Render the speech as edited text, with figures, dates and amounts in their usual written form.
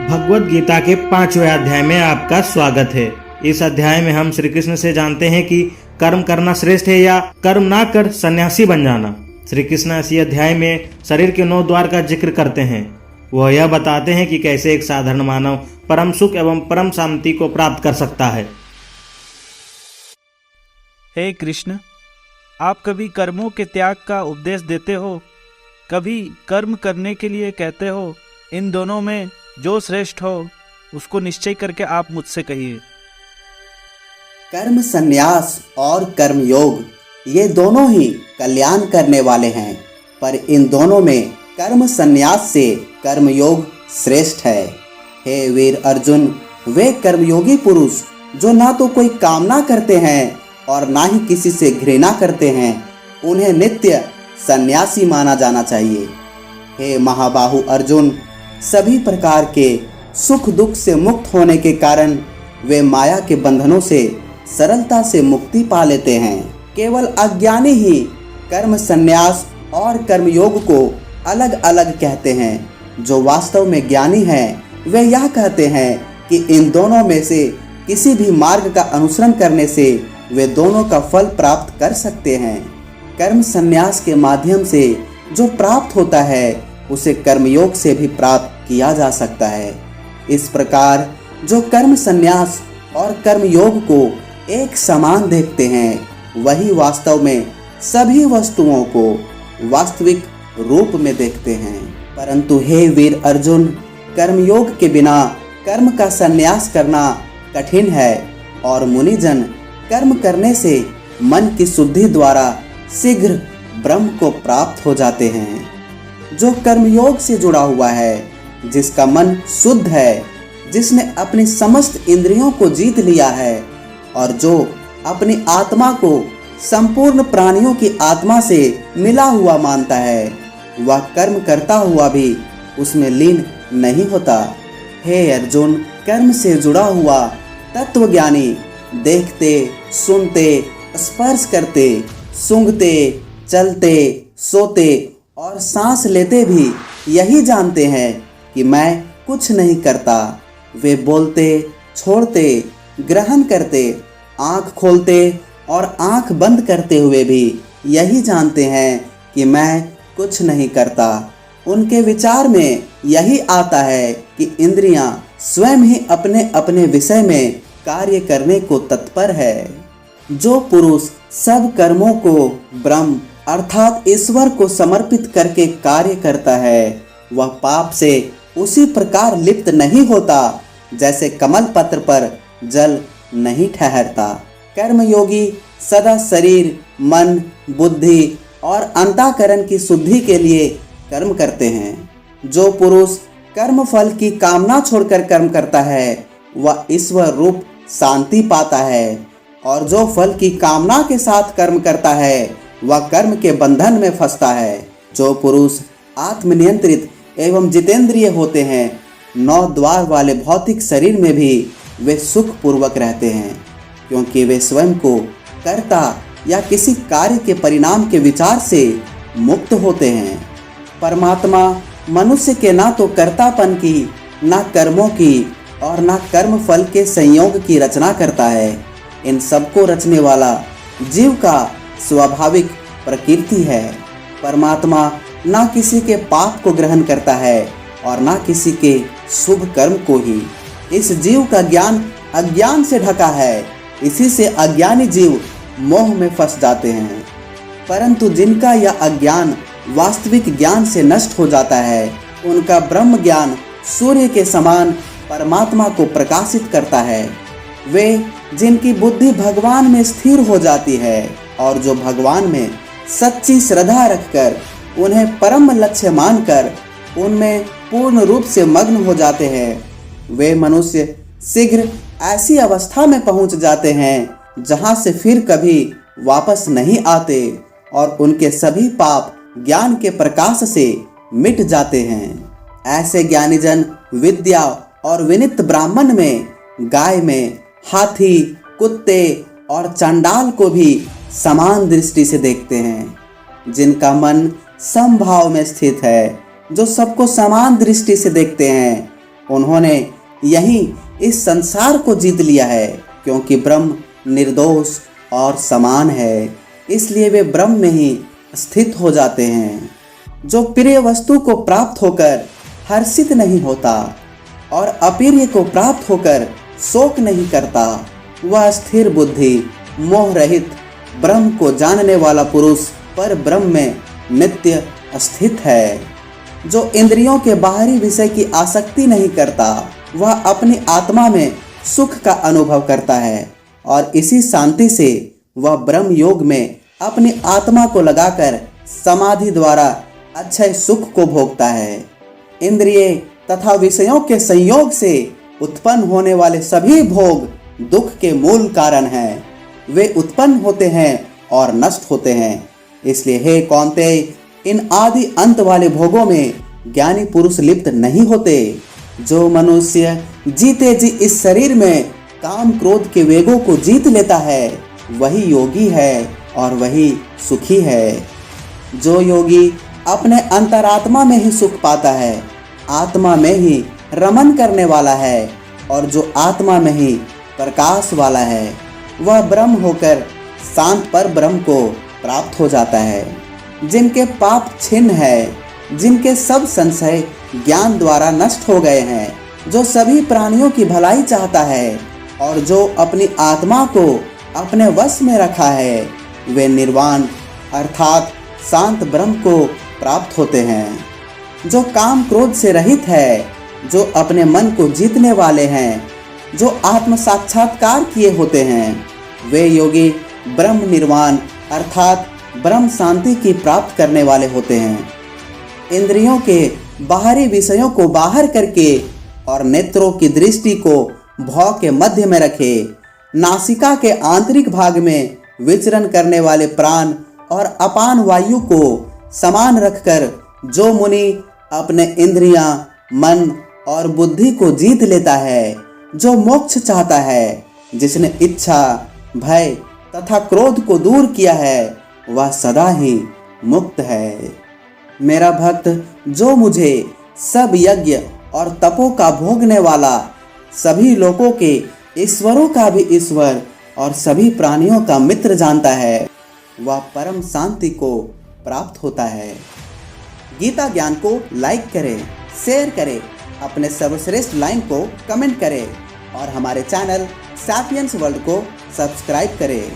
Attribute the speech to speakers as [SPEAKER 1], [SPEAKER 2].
[SPEAKER 1] भगवत गीता के 5वें अध्याय में आपका स्वागत है। इस अध्याय में हम श्री कृष्ण से जानते हैं कि कर्म करना श्रेष्ठ है या कर्म ना कर सन्यासी बन जाना। श्री कृष्ण इसी अध्याय में शरीर के 9 द्वार का जिक्र करते हैं। वह यह बताते हैं कि कैसे एक साधारण मानव परम सुख एवं परम शांति को प्राप्त कर सकता है।
[SPEAKER 2] हे कृष्ण, आप कभी कर्मों के त्याग का उपदेश देते हो, कभी कर्म करने के लिए कहते हो। इन दोनों में जो श्रेष्ठ हो उसको निश्चय करके आप मुझसे कहिए।
[SPEAKER 3] कर्म संन्यास और कर्म योग ये दोनों ही कल्याण करने वाले हैं, पर इन दोनों में कर्म संन्यास से कर्म योग श्रेष्ठ है। हे वीर अर्जुन, वे कर्मयोगी पुरुष जो ना तो कोई कामना करते हैं और ना ही किसी से घृणा करते हैं, उन्हें नित्य सन्यासी माना जाना चाहिए। हे महाबाहु अर्जुन, सभी प्रकार के सुख दुख से मुक्त होने के कारण वे माया के बंधनों से सरलता से मुक्ति पा लेते हैं। केवल अज्ञानी ही कर्म संन्यास और कर्म योग को अलग अलग कहते हैं। जो वास्तव में ज्ञानी हैं वे यह कहते हैं कि इन दोनों में से किसी भी मार्ग का अनुसरण करने से वे दोनों का फल प्राप्त कर सकते हैं। कर्म संन्यास के माध्यम से जो प्राप्त होता है उसे कर्मयोग से भी प्राप्त किया जा सकता है। इस प्रकार जो कर्म संन्यास और कर्म योग को एक समान देखते हैं, वही वास्तव में सभी वस्तुओं को वास्तविक रूप में देखते हैं। परंतु हे वीर अर्जुन, कर्मयोग के बिना कर्म का संन्यास करना कठिन है और मुनिजन कर्म करने से मन की शुद्धि द्वारा शीघ्र ब्रह्म को प्राप्त हो जाते हैं। जो कर्मयोग से जुड़ा हुआ है, जिसका मन शुद्ध है, जिसने अपनी समस्त इंद्रियों को जीत लिया है और जो अपनी आत्मा को संपूर्ण प्राणियों की आत्मा से मिला हुआ मानता है, वह कर्म करता हुआ भी उसमें लीन नहीं होता। हे अर्जुन, कर्म से जुड़ा हुआ तत्वज्ञानी देखते, सुनते, स्पर्श करते, सूंघते, चलते, सोते और सांस लेते भी यही जानते हैं कि मैं कुछ नहीं करता। वे बोलते, छोड़ते, ग्रहण करते, आँख खोलते और आँख बंद करते हुए भी यही जानते हैं कि मैं कुछ नहीं करता। उनके विचार में यही आता है कि इंद्रियां स्वयं ही अपने अपने विषय में कार्य करने को तत्पर है। जो पुरुष सब कर्मों को ब्रह्म अर्थात ईश्वर को समर्पित करके कार्य करता है, वह पाप से उसी प्रकार लिप्त नहीं होता जैसे कमल पत्र पर जल नहीं ठहरता। कर्मयोगी सदा शरीर, मन, बुद्धि और अंतःकरण की शुद्धि के लिए कर्म करते हैं। जो पुरुष कर्म फल की कामना छोड़कर कर्म करता है, वह ईश्वर रूप शांति पाता है, और जो फल की कामना के साथ कर्म करता है वह कर्म के बंधन में फंसता है। जो पुरुष आत्मनियंत्रित एवं जितेंद्रिय होते हैं, 9 द्वार वाले भौतिक शरीर में भी वे सुख पूर्वक रहते हैं, क्योंकि वे स्वयं को कर्ता या किसी कार्य के परिणाम के विचार से मुक्त होते हैं। परमात्मा मनुष्य के ना तो कर्तापन की, ना कर्मों की और ना कर्म फल के संयोग की रचना करता है। इन सबको रचने वाला जीव का स्वाभाविक प्रकृति है। परमात्मा ना किसी के पाप को ग्रहण करता है और ना किसी के शुभ कर्म को ही। इस जीव का ज्ञान अज्ञान से ढका है, इसी से अज्ञानी जीव मोह में फंस जाते हैं। परंतु जिनका यह अज्ञान वास्तविक ज्ञान से नष्ट हो जाता है, उनका ब्रह्म ज्ञान सूर्य के समान परमात्मा को प्रकाशित करता है। वे जिनकी बुद्धि भगवान में स्थिर हो जाती है और जो भगवान में सच्ची श्रद्धा रखकर उन्हें परम लक्ष्य मानकर उनमें पूर्ण रूप से मग्न हो जाते हैं, वे मनुष्य शीघ्र ऐसी अवस्था में पहुंच जाते हैं जहां से फिर कभी वापस नहीं आते और उनके सभी पाप ज्ञान के प्रकाश से मिट जाते हैं। ऐसे ज्ञानीजन विद्या और विनित ब्राह्मण में, गाय में, हाथी, कुत्ते और चंडाल को भी समान दृष्टि से देखते हैं। जिनका मन समभाव में स्थित है, जो सबको समान दृष्टि से देखते हैं उन्होंने यही इस संसार को जीत लिया है, क्योंकि ब्रह्म निर्दोष और समान है, इसलिए वे ब्रह्म में ही स्थित हो जाते हैं। जो प्रिय वस्तु को प्राप्त होकर हर्षित नहीं होता और अप्रिय को प्राप्त होकर शोक नहीं करता, वह स्थिर बुद्धि मोह रहित ब्रह्म को जानने वाला पुरुष पर ब्रह्म में नित्य स्थित है। जो इंद्रियों के बाहरी विषय की आसक्ति नहीं करता, वह अपनी आत्मा में सुख का अनुभव करता है और इसी शांति से वह ब्रह्म योग में अपनी आत्मा को लगाकर समाधि द्वारा अक्षय सुख को भोगता है। इंद्रिय तथा विषयों के संयोग से उत्पन्न होने वाले सभी भोग दुख के मूल कारण हैं। वे उत्पन्न होते हैं और नष्ट होते हैं। इसलिए हे कौन्तेय, इन आदि अंत वाले भोगों में ज्ञानी पुरुष लिप्त नहीं होते। जो मनुष्य जीते जी इस शरीर में काम क्रोध के वेगों को जीत लेता है, वही योगी है और वही सुखी है। जो योगी अपने अंतरात्मा में ही सुख पाता है, आत्मा में ही रमन करने वाला है और जो आत्मा में ही प्रकाश वाला है, वह ब्रह्म होकर शांत पर ब्रह्म को प्राप्त हो जाता है। जिनके पाप छिन्न है, जिनके सब संशय ज्ञान द्वारा नष्ट हो गए हैं, जो सभी प्राणियों की भलाई चाहता है और जो अपनी आत्मा को अपने वश में रखा है, वे निर्वाण अर्थात शांत ब्रह्म को प्राप्त होते हैं। जो काम क्रोध से रहित है, जो अपने मन को जीतने वाले हैं, जो आत्म साक्षात्कार किए होते हैं, वे योगी ब्रह्म निर्वाण अर्थात ब्रह्म शांति की प्राप्त करने वाले होते हैं। इंद्रियों के बाहरी विषयों को बाहर करके और नेत्रों की दृष्टि को भौ के मध्य में रखे, नासिका के आंतरिक भाग में विचरण करने वाले प्राण और अपान वायु को समान रखकर जो मुनि अपने इंद्रियां, मन और बुद्धि को जीत लेता है, जो मोक्ष चाहता है, जिसने इच्छा, भय तथा क्रोध को दूर किया है, वह सदा ही मुक्त है। मेरा भक्त जो मुझे सब यज्ञ और तपों का भोगने वाला, सभी लोगों के ईश्वरों का भी ईश्वर और सभी प्राणियों का मित्र जानता है, वह परम शांति को प्राप्त होता है। गीता ज्ञान को लाइक करें, शेयर करें, अपने सर्वश्रेष्ठ लाइन को कमेंट करें और हमारे चैनल सैपियंस वर्ल्ड को सब्सक्राइब करें।